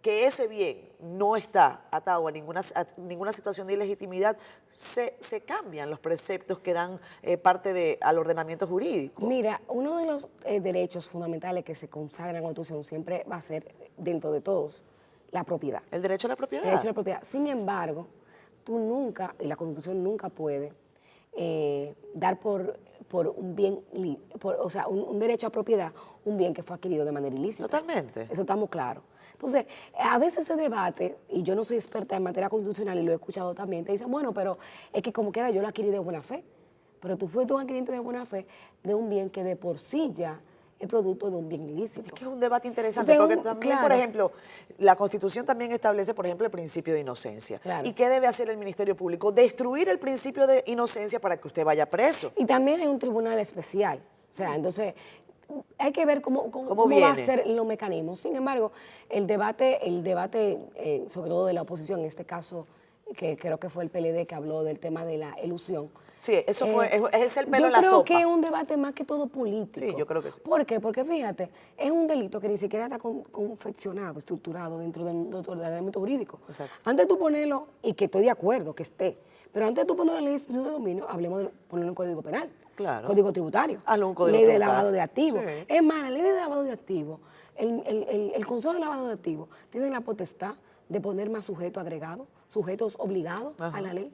que ese bien no está atado a ninguna situación de ilegitimidad, se cambian los preceptos que dan parte al ordenamiento jurídico. Mira, uno de los derechos fundamentales que se consagra en la Constitución siempre va a ser, dentro de todos, la propiedad. El derecho a la propiedad. El derecho a la propiedad. Sin embargo, tú nunca, y la Constitución nunca puede dar por un bien, o sea, un derecho a propiedad, un bien que fue adquirido de manera ilícita. Totalmente. Eso estamos claros. Entonces, a veces se debate, y yo no soy experta en materia constitucional y lo he escuchado también, te dicen, bueno, pero es que como quiera yo lo adquirí de buena fe. Pero tú fuiste un adquirente de buena fe de un bien que de por sí ya es producto de un bien ilícito. Es que es un debate interesante, Entonces, porque también, claro. por ejemplo, la Constitución también establece, por ejemplo, el principio de inocencia. Claro. ¿Y qué debe hacer el Ministerio Público? Destruir el principio de inocencia para que usted vaya preso. Y también hay un tribunal especial. O sea, entonces hay que ver cómo va a viene? ser los mecanismos. Sin embargo, el debate sobre todo de la oposición, en este caso, que creo que fue el PLD que habló del tema de la elusión. Sí, eso es el pelo en la Yo creo sopa. que es un debate más que todo político. Sí, yo creo que sí. ¿Por qué? Porque fíjate, es un delito que ni siquiera está confeccionado, estructurado dentro del ordenamiento jurídico. Exacto. Antes de tú ponerlo, y que estoy de acuerdo que esté, pero antes de tú ponerlo en la ley de institución de dominio, hablemos de ponerlo en el Código Penal. Claro. Código tributario. Hazlo un código ley de tributario. lavado de activos. Sí. Es más, la ley de lavado de activos, el Consejo de Lavado de Activos tiene la potestad de poner más sujetos agregados, sujetos obligados a la ley.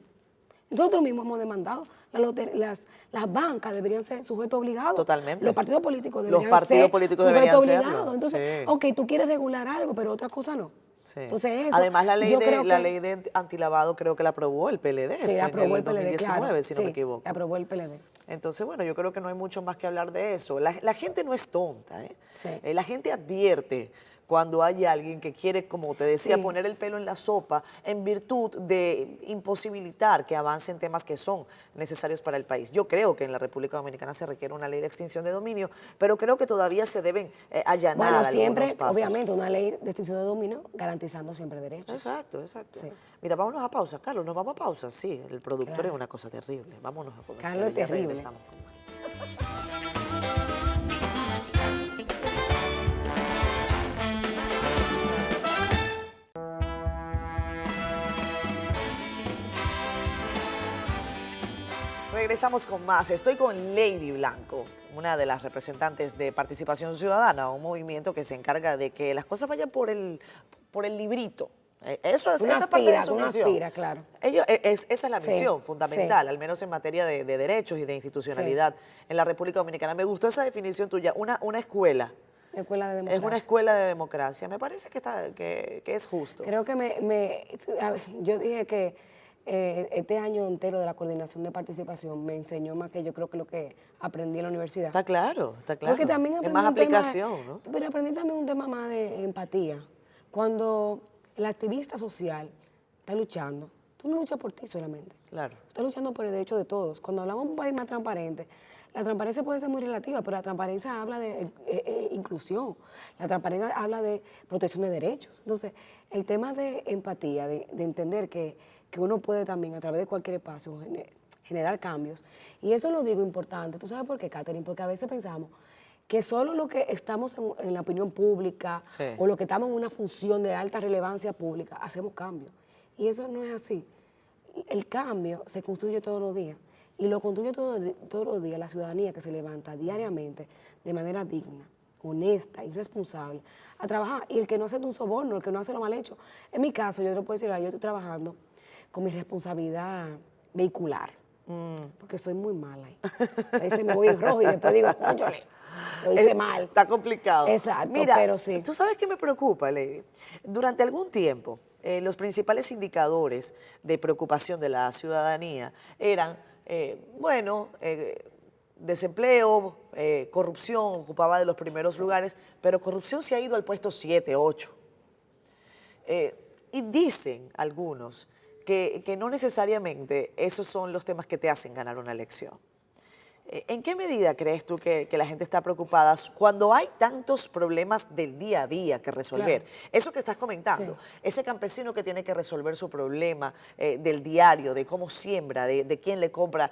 Nosotros mismos hemos demandado, las bancas deberían ser sujetos obligados. Totalmente. Los partidos políticos Los deberían partidos ser políticos sujetos deberían obligados. serlo, Entonces, sí. ok, tú quieres regular algo, pero otras cosas no. Sí. Entonces, eso, además, la yo creo ley de antilavado creo que la aprobó el PLD. Sí, fue aprobó en el PLD, 2019, claro. si no me equivoco. Sí, aprobó el PLD. Entonces, bueno, yo creo que no hay mucho más que hablar de eso. La gente no es tonta, ¿eh? Sí. La gente advierte cuando hay alguien que quiere, como te decía, Sí. poner el pelo en la sopa en virtud de imposibilitar que avancen temas que son necesarios para el país. Yo creo que en la República Dominicana se requiere una ley de extinción de dominio, pero creo que todavía se deben allanar Bueno, siempre, algunos pasos. obviamente, una ley de extinción de dominio garantizando siempre derechos. Exacto, exacto. Sí. Mira, vámonos a pausa. Carlos, ¿nos vamos a pausa? Sí, el productor Claro. es una cosa terrible. Vámonos a comercial. Carlos es Ya terrible. regresamos con más. Regresamos con más. Estoy con Lady Blanco, una de las representantes de Participación Ciudadana, un movimiento que se encarga de que las cosas vayan por el librito. Eso es Una esa parte de aspira, su una misión. aspira, claro. Esa es la Sí, misión fundamental, sí. al menos en materia de derechos y de institucionalidad en la República Dominicana. Me gustó esa definición tuya, una escuela. Escuela de Es democracia. una escuela de democracia. Me parece que es justo. Creo que a ver, yo dije que este año entero de la coordinación de participación me enseñó más que yo creo que lo que aprendí en la universidad. Está claro, está claro. Porque también es aprendí más un tema aplicación, ¿no? Pero aprendí también un tema más de empatía. Cuando el activista social está luchando, tú no luchas por ti solamente. Claro. Tú estás luchando por el derecho de todos. Cuando hablamos de un país más transparente, la transparencia puede ser muy relativa, pero la transparencia habla de inclusión. La transparencia habla de protección de derechos. Entonces, el tema de empatía, de entender que uno puede también, a través de cualquier espacio, generar cambios. Y eso lo digo importante. ¿Tú sabes por qué, Catherine? Porque a veces pensamos que solo lo que estamos en la opinión pública Sí. o lo que estamos en una función de alta relevancia pública, hacemos cambios. Y eso no es así. El cambio se construye todos los días. Y lo construye todos los días la ciudadanía que se levanta diariamente de manera digna, honesta y responsable a trabajar. Y el que no hace un soborno, el que no hace lo mal hecho. En mi caso, yo te puedo decir, yo estoy trabajando con mi responsabilidad vehicular, porque soy muy mala ahí. A veces me voy en rojo y después digo, cónchale, lo hice mal. Está complicado. Exacto, Mira, pero sí. ¿tú sabes qué me preocupa, Lady? Durante algún tiempo, los principales indicadores de preocupación de la ciudadanía eran, desempleo, corrupción ocupaba de los primeros lugares, pero corrupción se ha ido al puesto 7, 8. Y dicen algunos que no necesariamente esos son los temas que te hacen ganar una elección. ¿En qué medida crees tú que la gente está preocupada cuando hay tantos problemas del día a día que resolver? Claro. Eso que estás comentando, Sí. ese campesino que tiene que resolver su problema del diario, de cómo siembra, de quién le compra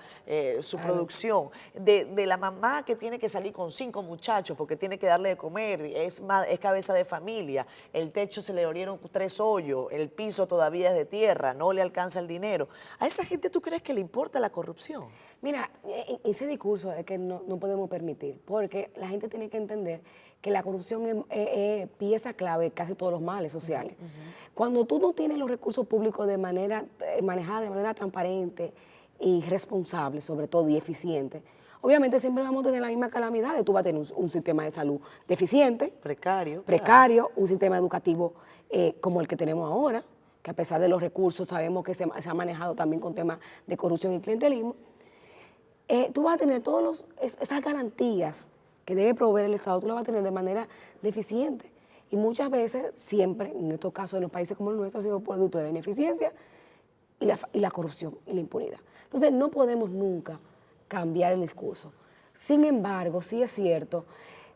su Claro. producción, de la mamá que tiene que salir con 5 muchachos porque tiene que darle de comer, es cabeza de familia, el techo se le abrieron 3 hoyos, el piso todavía es de tierra, no le alcanza el dinero. ¿A esa gente tú crees que le importa la corrupción? Mira, ese discurso es que no podemos permitir, porque la gente tiene que entender que la corrupción es pieza clave de casi todos los males sociales. Cuando tú no tienes los recursos públicos de manera manejada de manera transparente y responsable, sobre todo, y eficiente, obviamente siempre vamos a tener la misma calamidad. Tú vas a tener un sistema de salud deficiente, Precario. precario, un sistema educativo como el que tenemos ahora, que a pesar de los recursos sabemos que se ha manejado también con temas de corrupción y clientelismo. Tú vas a tener todas esas garantías que debe proveer el Estado, tú las vas a tener de manera deficiente. Y muchas veces, siempre, en estos casos, en los países como el nuestro, ha sido producto de la ineficiencia y la corrupción y la impunidad. Entonces, no podemos nunca cambiar el discurso. Sin embargo, sí es cierto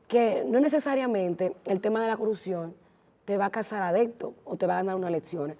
que no necesariamente el tema de la corrupción te va a causar adepto o te va a ganar unas lecciones.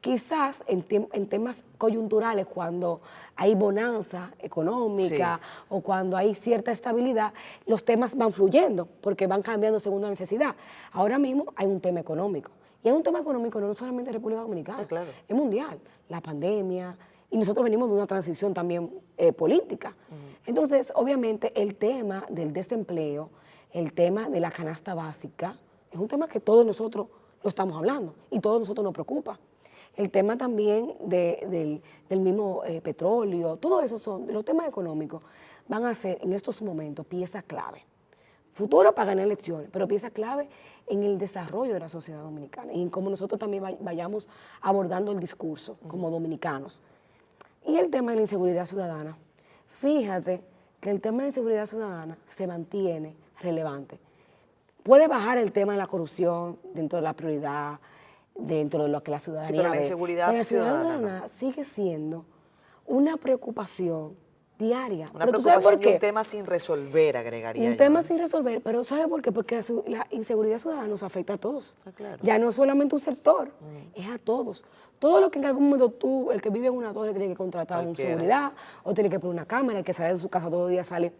Quizás en temas coyunturales, cuando hay bonanza económica o cuando hay cierta estabilidad, los temas van fluyendo porque van cambiando según la necesidad. Ahora mismo hay un tema económico. Y es un tema económico no solamente de República Dominicana, Claro. es mundial. La pandemia, y nosotros venimos de una transición también política. Entonces, obviamente, el tema del desempleo, el tema de la canasta básica, es un tema que todos nosotros lo estamos hablando y todos nosotros nos preocupa. El tema también del mismo petróleo, todo eso los temas económicos van a ser en estos momentos pieza clave. Futuro para ganar elecciones, pero pieza clave en el desarrollo de la sociedad dominicana y en cómo nosotros también vayamos abordando el discurso como dominicanos. Y el tema de la inseguridad ciudadana. Fíjate que el tema de la inseguridad ciudadana se mantiene relevante. Puede bajar el tema de la corrupción dentro de la prioridad, dentro de lo que la ciudadanía Sí, pero la ve. inseguridad Pero la ciudadana no. sigue siendo una preocupación diaria. Una Pero ¿tú sabes preocupación por y un qué? tema sin resolver, agregaría Un yo. tema sin resolver, pero ¿sabe por qué? Porque la inseguridad ciudadana nos afecta a todos. Claro. Ya no es solamente un sector, es a todos. Todo lo que en algún momento tú, el que vive en una torre, tiene que contratar una Cualquiera. seguridad o tiene que poner una cámara, el que sale de su casa todos los días sale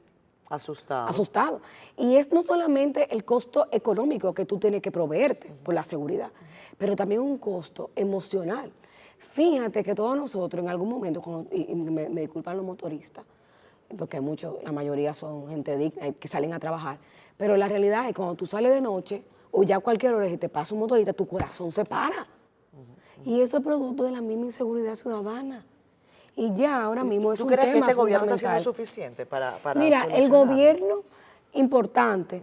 Asustado. asustado. Y es no solamente el costo económico que tú tienes que proveerte por la seguridad, pero también un costo emocional. Fíjate que todos nosotros en algún momento, y me disculpan los motoristas, porque muchos, la mayoría son gente digna que salen a trabajar, pero la realidad es que cuando tú sales de noche o ya a cualquier hora y te pasa un motorista, tu corazón se para. Y eso es producto de la misma inseguridad ciudadana. Y ya ahora mismo es ¿Tú un crees que tema este gobierno está haciendo fundamental. suficiente para Mira, el solucionarlo? gobierno importante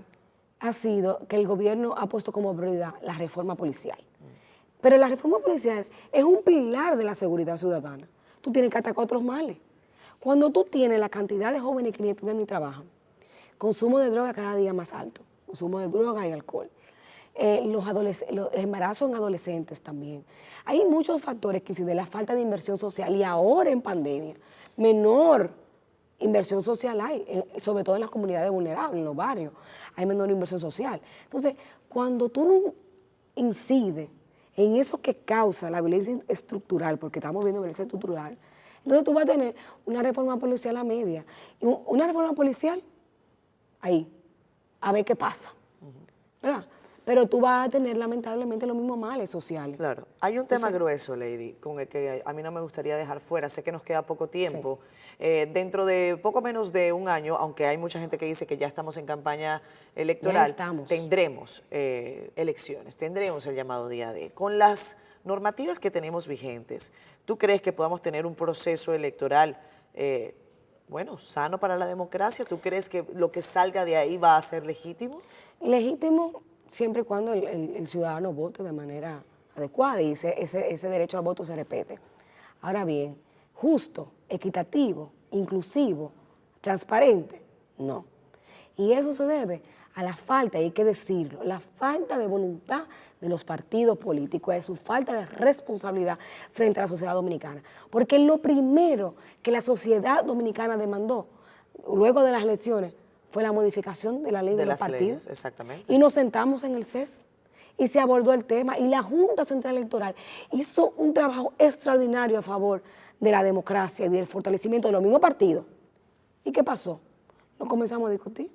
ha sido que el gobierno ha puesto como prioridad la reforma policial. Pero la reforma policial es un pilar de la seguridad ciudadana. Tú tienes que atacar otros males. Cuando tú tienes la cantidad de jóvenes que ni estudian ni trabajan, consumo de droga cada día más alto, consumo de droga y alcohol, los embarazos en adolescentes también. Hay muchos factores que inciden, la falta de inversión social y ahora en pandemia, menor inversión social hay, sobre todo en las comunidades vulnerables, en los barrios, hay menor inversión social. Entonces, cuando tú no incides en eso que causa la violencia estructural, porque estamos viendo violencia estructural, entonces tú vas a tener una reforma policial a media. Y una reforma policial, ahí, a ver qué pasa. ¿Verdad? Pero tú vas a tener lamentablemente los mismos males sociales. Claro. Hay un tema grueso, Lady, con el que a mí no me gustaría dejar fuera. Sé que nos queda poco tiempo. Dentro de poco menos de un año, aunque hay mucha gente que dice que ya estamos en campaña electoral, tendremos elecciones, tendremos el llamado día D. Con las normativas que tenemos vigentes, ¿tú crees que podamos tener un proceso electoral bueno, sano para la democracia? ¿Tú crees que lo que salga de ahí va a ser legítimo? Legítimo siempre y cuando el ciudadano vote de manera adecuada y ese derecho al voto se respete. Ahora bien, justo, equitativo, inclusivo, transparente, no. Y eso se debe a la falta, y hay que decirlo, la falta de voluntad de los partidos políticos, de su falta de responsabilidad frente a la sociedad dominicana. Porque lo primero que la sociedad dominicana demandó luego de las elecciones, fue la modificación de la ley de los las partidos. leyes, exactamente. Y nos sentamos en el CES y se abordó el tema y la Junta Central Electoral hizo un trabajo extraordinario a favor de la democracia y del fortalecimiento de los mismos partidos. ¿Y qué pasó? Lo comenzamos a discutir.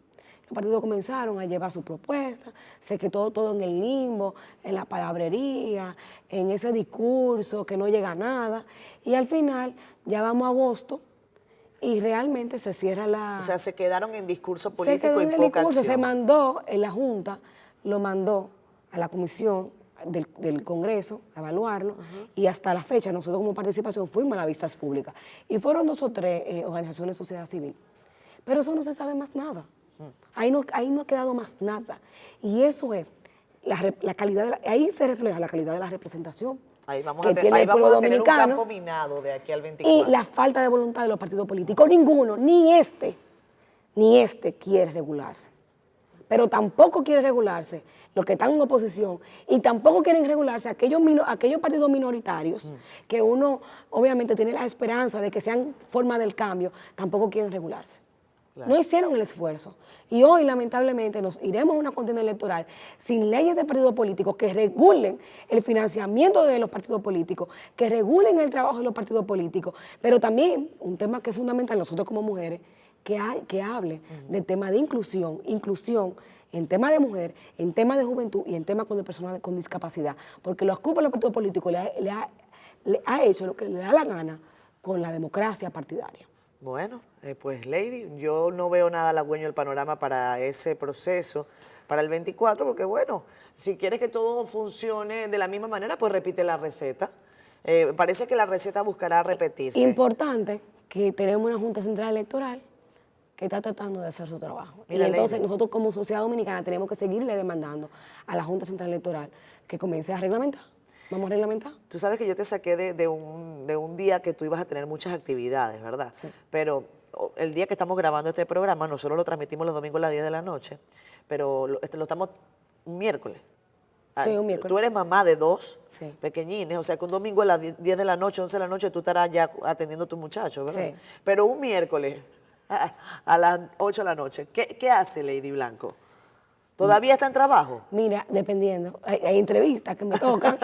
Los partidos comenzaron a llevar sus propuestas, se quedó todo en el limbo, en la palabrería, en ese discurso que no llega a nada. Y al final, ya vamos a agosto y realmente se cierra la... O sea, se quedaron en discurso se político quedó y en el poca discurso, acción. se mandó en la Junta, lo mandó a la comisión del Congreso a evaluarlo y hasta la fecha nosotros como participación fuimos a las vistas públicas y fueron 2 o 3 organizaciones de sociedad civil. Pero eso no se sabe más nada. Ahí no ha quedado más nada. Y eso es la calidad, ahí se refleja la calidad de la representación Ahí vamos que a, tiene ahí el pueblo vamos a tener un dominicano campo minado de aquí al 24. y la falta de voluntad de los partidos políticos. Ninguno, ni este quiere regularse. Pero tampoco quiere regularse los que están en oposición y tampoco quieren regularse aquellos partidos minoritarios que uno obviamente tiene la esperanza de que sean forma del cambio, tampoco quieren regularse. Claro. No hicieron el esfuerzo. Y hoy, lamentablemente, nos iremos a una contienda electoral sin leyes de partidos políticos que regulen el financiamiento de los partidos políticos, que regulen el trabajo de los partidos políticos, pero también un tema que es fundamental nosotros como mujeres, que hable del tema de inclusión en tema de mujer, en tema de juventud y en tema de personas con discapacidad, porque los culpa de los partidos políticos le ha hecho lo que le da la gana con la democracia partidaria. Bueno, pues Lady, yo no veo nada halagüeño del panorama para ese proceso, para el 24, porque bueno, si quieres que todo funcione de la misma manera, pues repite la receta. Parece que la receta buscará repetirse. Importante que tenemos una Junta Central Electoral que está tratando de hacer su trabajo. Mira, y entonces Lady, nosotros como sociedad dominicana tenemos que seguirle demandando a la Junta Central Electoral que comience a reglamentar. Vamos a reglamentar. tú sabes que yo te saqué de un día que tú ibas a tener muchas actividades, ¿verdad? Sí. Pero el día que estamos grabando este programa, nosotros lo transmitimos los domingos a las 10 de la noche, pero lo estamos un miércoles. Sí, un miércoles. Tú eres mamá de 2 Sí. pequeñines, o sea que un domingo a las 10 de la noche, 11 de la noche, tú estarás ya atendiendo a tus muchachos, ¿verdad? Sí. Pero un miércoles a las 8 de la noche, ¿qué hace Lady Blanco? ¿Todavía está en trabajo? Mira, dependiendo, hay entrevistas que me tocan,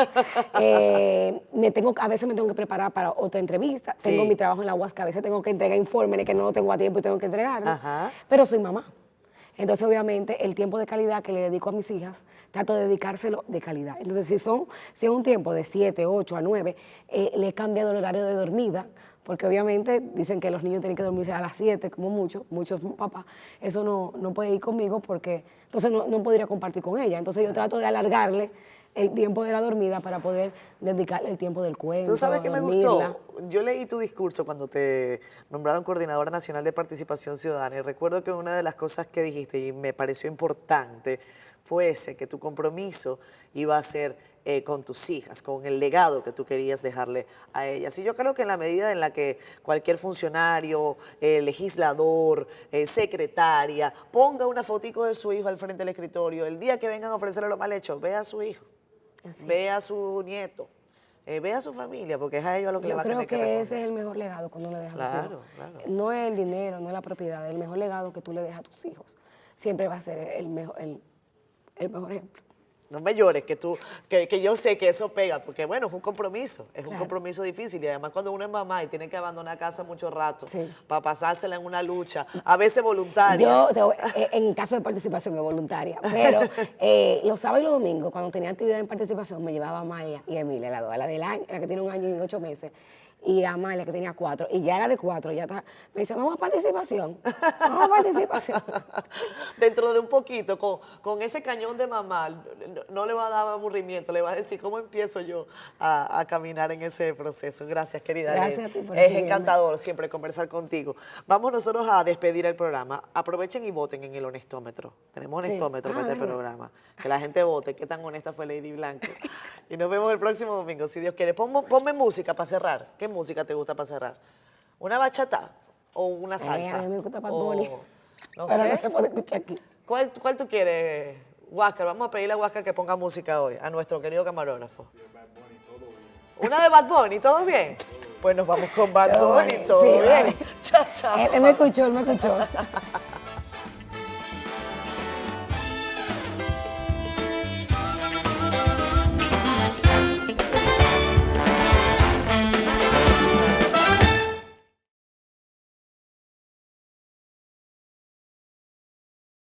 a veces me tengo que preparar para otra entrevista, Sí. tengo mi trabajo en la UASC, a veces tengo que entregar informes que no lo tengo a tiempo y tengo que entregarlo, Ajá. pero soy mamá. Entonces, obviamente, el tiempo de calidad que le dedico a mis hijas, trato de dedicárselo de calidad. Entonces, si es un tiempo de 7, 8 a 9, le he cambiado el horario de dormida, porque obviamente dicen que los niños tienen que dormirse a las 7, como muchos papás. Eso no puede ir conmigo porque entonces no podría compartir con ella. Entonces, yo trato de alargarle el tiempo de la dormida para poder dedicarle el tiempo del cuento, ¿Tú sabes qué me dormirla. gustó? Yo leí tu discurso cuando te nombraron Coordinadora Nacional de Participación Ciudadana y recuerdo que una de las cosas que dijiste y me pareció importante fue ese, que tu compromiso iba a ser con tus hijas, con el legado que tú querías dejarle a ellas. Y yo creo que en la medida en la que cualquier funcionario, legislador, secretaria, ponga una fotico de su hijo al frente del escritorio, el día que vengan a ofrecerle lo mal hecho, ve a su hijo. Así Ve a su nieto, ve a su familia, porque es a ellos a lo que le Yo va a tener creo que que responder. ese es el mejor legado cuando uno le deja a tus Claro, hijos. claro. No es el dinero, no es la propiedad, el mejor legado que tú le dejas a tus hijos. Siempre va a ser el mejor ejemplo. No me llores, que yo sé que eso pega, porque bueno, es un compromiso, es un Claro. compromiso difícil y además cuando uno es mamá y tiene que abandonar casa mucho rato Sí. para pasársela en una lucha, a veces voluntaria. En caso de participación es voluntaria, pero los sábados y los domingos, cuando tenía actividad en participación, me llevaba a Maya y a Emilia, la del año, la que tiene 1 año y 8 meses, y a Amalia, que tenía 4, y ya la de 4, ya está, me dice, vamos a participación, vamos a participación. Dentro de un poquito, con ese cañón de mamá, no le va a dar aburrimiento, le va a decir cómo empiezo yo a caminar en ese proceso. Gracias, querida. Gracias Lady. a ti por Es recibirme. encantador siempre conversar contigo. Vamos nosotros a despedir el programa. Aprovechen y voten en el honestómetro. Tenemos Sí. honestómetro para este ¿Verdad? programa. Que la gente vote qué tan honesta fue Lady Blanco. Y nos vemos el próximo domingo, si Dios quiere. Ponme música para cerrar. ¿Qué música te gusta para cerrar? ¿Una bachata o una salsa? A mí me gusta Bad O- Bunny, no pero sé. no se puede escuchar aquí. ¿Cuál tú quieres, Huáscar? Vamos a pedirle a Huáscar que ponga música hoy, a nuestro querido camarógrafo. Una de Bad Bunny, ¿todo bien? Pues nos vamos con Bad Todo Bunny, bien, todo sí, bien. vale. Chao, chao. Él me escuchó, él me escuchó.